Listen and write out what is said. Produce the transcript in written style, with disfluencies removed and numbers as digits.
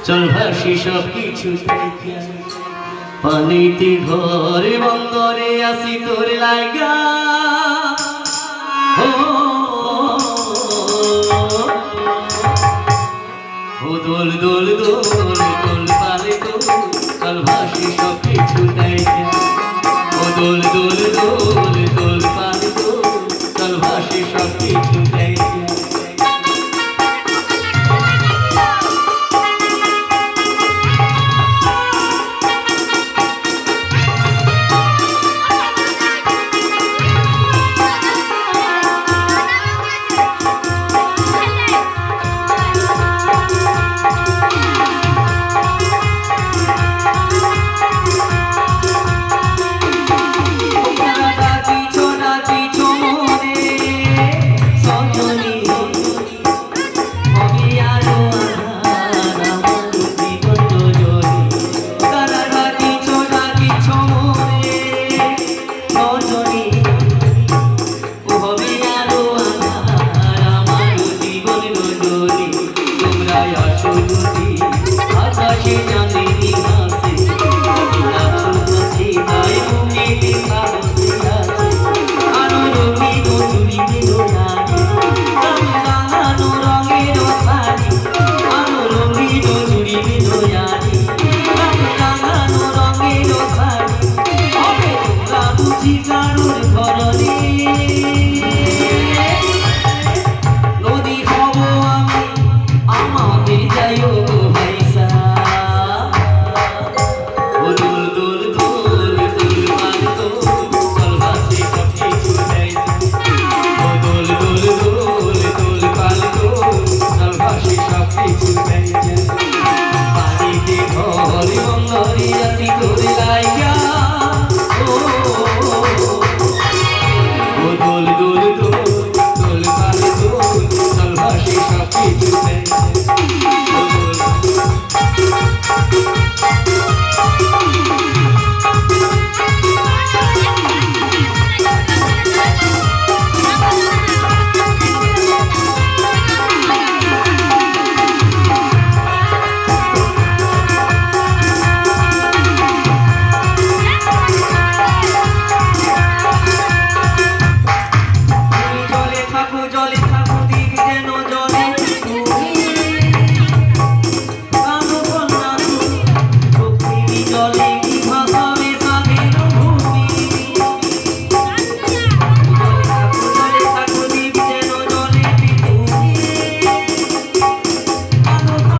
চল ভাসি সব কিছু পানিতে ঘরে বন্দরে আসি তোর লাগা ও দোল দোল দোল দোল পালে দোল চল ভাসি সব কিছু ও দোল দোল দোল দোল পালে দোল চল ভাসি সব কিছু আকাশে